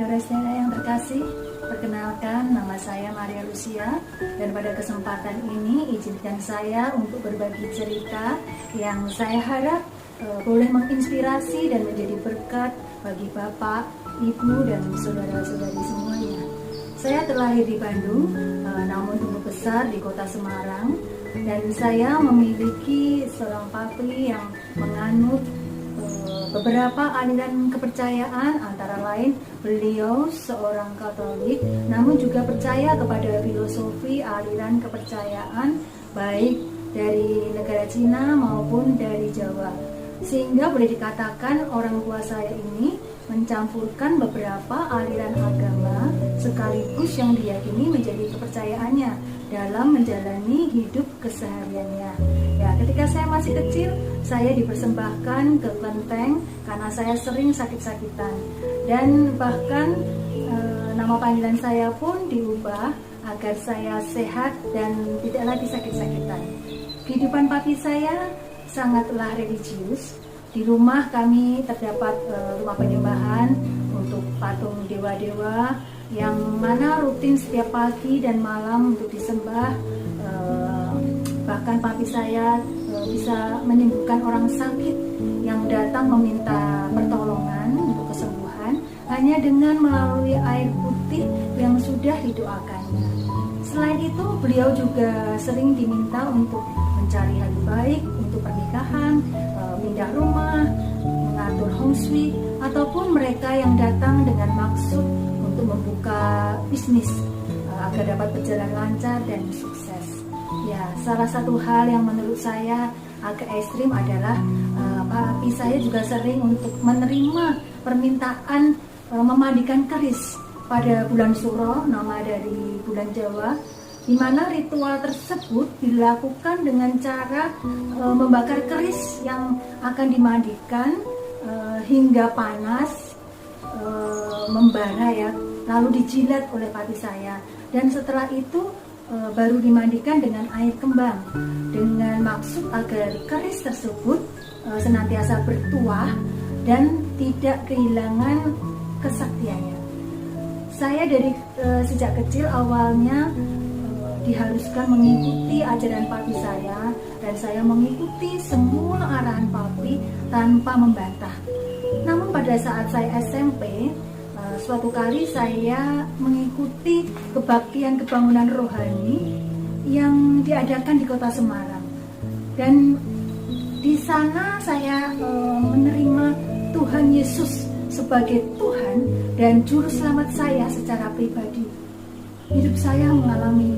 Saudara-saudara yang terkasih, perkenalkan nama saya Maria Lucia, dan pada kesempatan ini izinkan saya untuk berbagi cerita yang saya harap boleh menginspirasi dan menjadi berkat bagi Bapak, Ibu, dan saudara-saudari semuanya. Saya terlahir di Bandung, namun tumbuh besar di kota Semarang, dan saya memiliki seorang papi yang menganut beberapa aliran kepercayaan, antara lain beliau seorang Katolik, namun juga percaya kepada filosofi aliran kepercayaan baik dari negara Cina maupun dari Jawa. Sehingga boleh dikatakan orang tua saya ini mencampurkan beberapa aliran agama sekaligus yang diyakini menjadi kepercayaannya dalam menjalani hidup kesehariannya. Ya, ketika saya masih kecil, saya dipersembahkan ke kelenteng karena saya sering sakit-sakitan, dan bahkan nama panggilan saya pun diubah agar saya sehat dan tidak lagi sakit-sakitan. Kehidupan papi saya sangatlah religius. Di rumah kami terdapat rumah penyembahan untuk patung dewa-dewa yang mana rutin setiap pagi dan malam untuk disembah. Bahkan papi saya bisa menyembuhkan orang sakit yang datang meminta pertolongan untuk kesembuhan hanya dengan melalui air putih yang sudah didoakannya. Selain itu, beliau juga sering diminta untuk mencari hal baik untuk pernikahan, pindah rumah, mengatur hong shui, ataupun mereka yang datang dengan maksud untuk membuka bisnis agar dapat berjalan lancar dan sukses. Ya, salah satu hal yang menurut saya agak ekstrim adalah papi saya juga sering untuk menerima permintaan memandikan keris pada bulan Suro, nama dari bulan Jawa, di mana ritual tersebut dilakukan dengan cara membakar keris yang akan dimandikan hingga panas, membara ya, lalu dijilat oleh papi saya, dan setelah itu baru dimandikan dengan air kembang dengan maksud agar keris tersebut senantiasa bertuah dan tidak kehilangan kesaktiannya. Saya dari sejak kecil awalnya diharuskan mengikuti ajaran papi saya, dan saya mengikuti semua arahan papi tanpa membantah. Namun pada saat saya SMP, suatu kali saya mengikuti kebaktian kebangunan rohani yang diadakan di kota Semarang, dan di sana saya menerima Tuhan Yesus sebagai Tuhan dan Juru Selamat saya secara pribadi. Hidup saya mengalami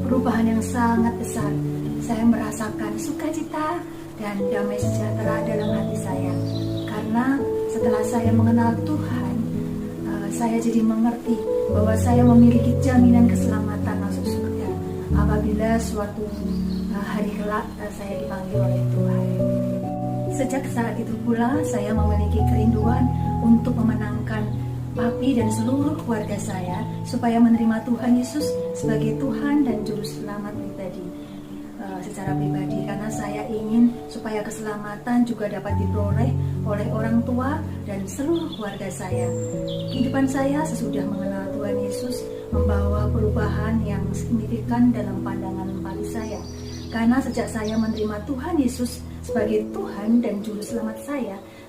perubahan yang sangat besar. Saya merasakan sukacita dan damai sejahtera dalam hati saya, karena setelah saya mengenal Tuhan, saya jadi mengerti bahwa saya memiliki jaminan keselamatan masuk surga apabila suatu hari kelak saya dipanggil oleh Tuhan. Sejak saat itu pula saya memiliki kerinduan untuk memenangkan papi dan seluruh keluarga saya supaya menerima Tuhan Yesus sebagai Tuhan dan Juru Selamat pribadi. Secara pribadi, karena saya ingin supaya keselamatan juga dapat diperoleh oleh orang tua dan seluruh keluarga saya. Kehidupan saya sesudah mengenal Tuhan Yesus membawa perubahan yang signifikan dalam pandangan papi saya, karena sejak saya menerima Tuhan Yesus sebagai Tuhan dan Juru Selamat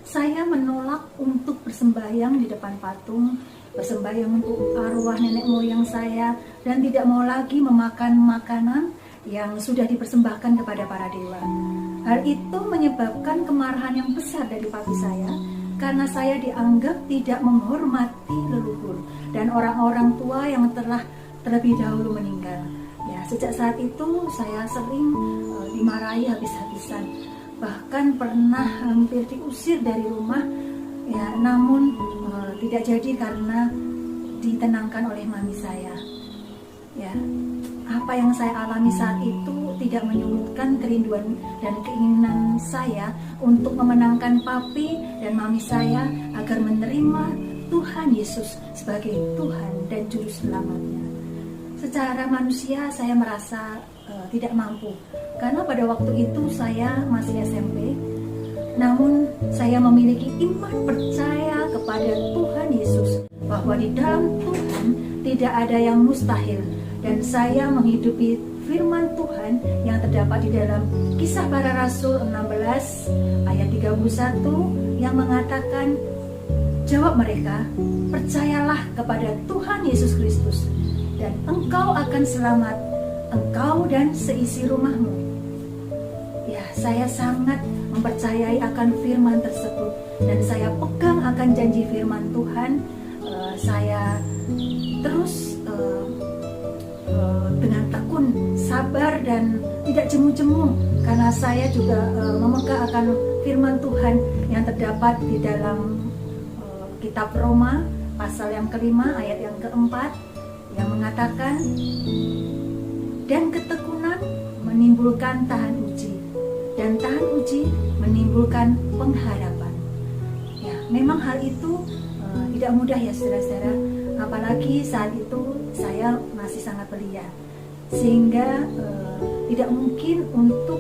saya menolak untuk bersembahyang di depan patung, bersembahyang untuk arwah nenek moyang saya, dan tidak mau lagi memakan makanan yang sudah dipersembahkan kepada para dewa. Hal itu menyebabkan kemarahan yang besar dari papi saya, karena saya dianggap tidak menghormati leluhur dan orang-orang tua yang telah terlebih dahulu meninggal. Ya, sejak saat itu saya sering dimarahi habis-habisan, bahkan pernah hampir diusir dari rumah. Ya, namun tidak jadi karena ditenangkan oleh mami saya. Ya, apa yang saya alami saat itu tidak menyurutkan kerinduan dan keinginan saya untuk memenangkan papi dan mami saya agar menerima Tuhan Yesus sebagai Tuhan dan Juru Selamatnya. Secara manusia saya merasa tidak mampu, karena pada waktu itu saya masih SMP. Namun saya memiliki iman percaya kepada Tuhan Yesus bahwa di dalam Tuhan tidak ada yang mustahil. Dan saya menghidupi firman Tuhan yang terdapat di dalam Kisah Para Rasul 16 ayat 31 yang mengatakan, jawab mereka, percayalah kepada Tuhan Yesus Kristus dan engkau akan selamat, engkau dan seisi rumahmu. Ya, saya sangat mempercayai akan firman tersebut dan saya pegang akan janji firman Tuhan. Saya terus dengan tekun, sabar dan tidak jemu-jemu, karena saya juga memegang akan firman Tuhan yang terdapat di dalam kitab Roma pasal yang kelima ayat yang keempat yang mengatakan, dan ketekunan menimbulkan tahan uji, dan tahan uji menimbulkan pengharapan. Ya, memang hal itu tidak mudah ya saudara-saudara, apalagi saat itu saya masih sangat belia, sehingga tidak mungkin untuk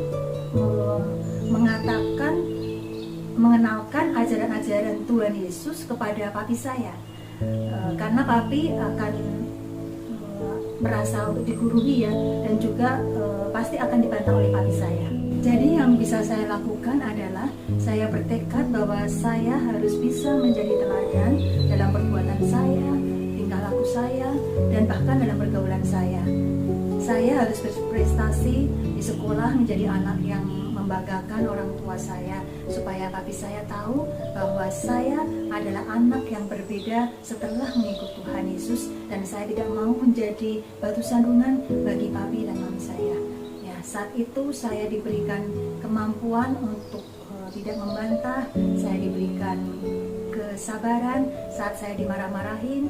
mengenalkan ajaran-ajaran Tuhan Yesus kepada papi saya, karena papi akan merasa untuk digurui ya, dan juga pasti akan dibantah oleh papi saya. Jadi yang bisa saya lakukan adalah saya bertekad bahwa saya harus bisa menjadi teladan dalam perbuatan saya, tingkah laku saya, dan bahkan dalam pergaulan saya. Saya harus berprestasi di sekolah, menjadi anak yang membanggakan orang tua saya, supaya papi saya tahu bahwa saya adalah anak yang berbeda setelah mengikut Tuhan Yesus, dan saya tidak mau menjadi batu sandungan bagi papi dan mami saya. Ya, saat itu saya diberikan kemampuan untuk tidak membantah, saya diberikan kesabaran saat saya dimarah-marahin,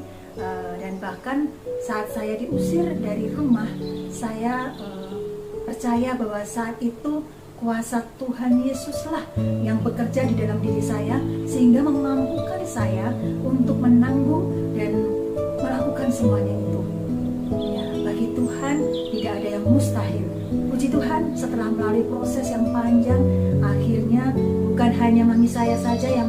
dan bahkan saat saya diusir dari rumah, saya percaya bahwa saat itu kuasa Tuhan Yesuslah yang bekerja di dalam diri saya, sehingga memampukan saya untuk menanggung dan melakukan semuanya itu. Ya, bagi Tuhan tidak ada yang mustahil. Puji Tuhan, setelah melalui proses yang panjang, akhirnya bukan hanya mami saya saja yang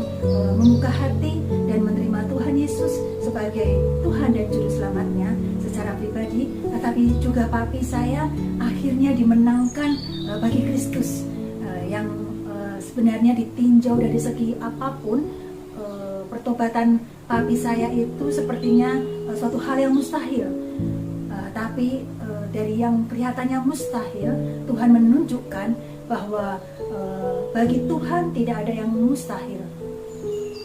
membuka hati dan menerima Tuhan Yesus sebagai Tuhan dan Juru Selamatnya secara pribadi, tetapi juga papi saya akhirnya dimenangkan bagi Kristus, yang sebenarnya ditinjau dari segi apapun. Pertobatan papi saya itu sepertinya suatu hal yang mustahil, tapi dari yang kelihatannya mustahil, Tuhan menunjukkan bahwa bagi Tuhan tidak ada yang mustahil.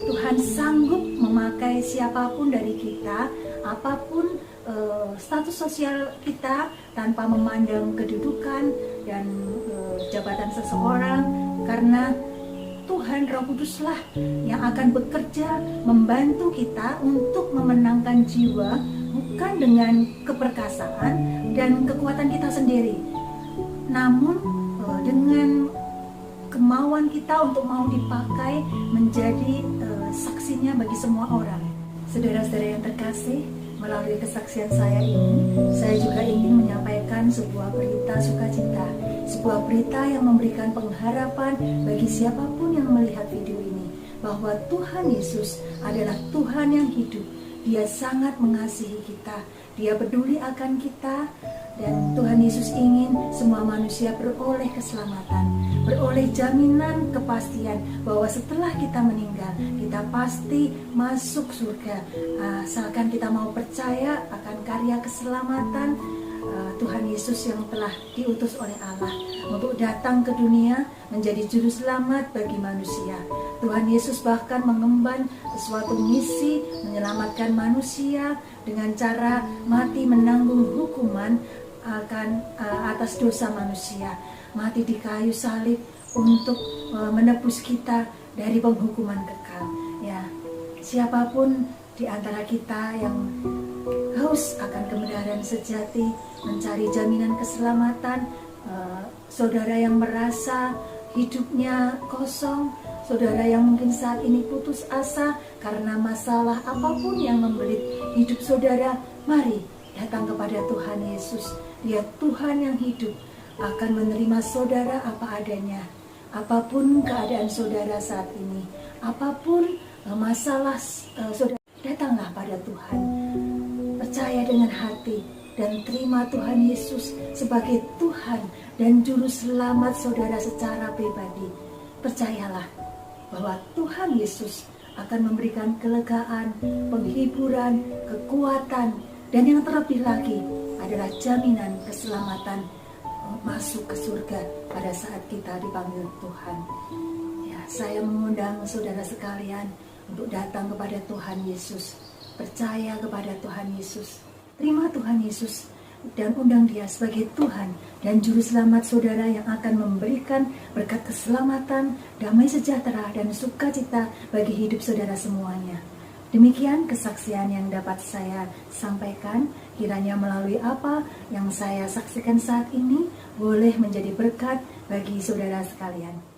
Tuhan sanggup memakai siapapun dari kita, apapun status sosial kita, tanpa memandang kedudukan dan jabatan seseorang, karena Tuhan Roh Kuduslah yang akan bekerja membantu kita untuk memenangkan jiwa, bukan dengan keperkasaan dan kekuatan kita sendiri, namun dengan kemauan kita untuk mau dipakai menjadi saksinya bagi semua orang. Saudara-saudara yang terkasih, melalui kesaksian saya ini, saya juga ingin menyampaikan sebuah berita sukacita, sebuah berita yang memberikan pengharapan bagi siapapun yang melihat video ini, bahwa Tuhan Yesus adalah Tuhan yang hidup. Dia sangat mengasihi kita, Dia peduli akan kita, dan Tuhan Yesus ingin semua manusia beroleh keselamatan, beroleh jaminan kepastian bahwa setelah kita meninggal, kita pasti masuk surga, asalkan kita mau percaya akan karya keselamatan Tuhan Yesus yang telah diutus oleh Allah untuk datang ke dunia menjadi juru selamat bagi manusia. Tuhan Yesus bahkan mengemban suatu misi menyelamatkan manusia dengan cara mati menanggung hukuman atas dosa manusia, mati di kayu salib untuk menebus kita dari penghukuman kekal. Ya, siapapun di antara kita yang haus akan kebenaran sejati, mencari jaminan keselamatan, saudara yang merasa hidupnya kosong, saudara yang mungkin saat ini putus asa karena masalah apapun yang membelit hidup saudara, mari datang kepada Tuhan Yesus. Dia Tuhan yang hidup, akan menerima saudara apa adanya, apapun keadaan saudara saat ini, apapun masalah saudara. datanglah pada Tuhan. Percaya dengan hati dan terima Tuhan Yesus sebagai Tuhan dan Juru Selamat saudara secara pribadi. Percayalah bahwa Tuhan Yesus akan memberikan kelegaan, penghiburan, kekuatan, dan yang terlebih lagi adalah jaminan keselamatan masuk ke surga pada saat kita dipanggil Tuhan. Ya, saya mengundang saudara sekalian untuk datang kepada Tuhan Yesus, percaya kepada Tuhan Yesus, terima Tuhan Yesus, dan undang Dia sebagai Tuhan dan Juru Selamat saudara yang akan memberikan berkat keselamatan, damai sejahtera, dan sukacita bagi hidup saudara semuanya. Demikian kesaksian yang dapat saya sampaikan. Kiranya melalui apa yang saya saksikan saat ini boleh menjadi berkat bagi saudara sekalian.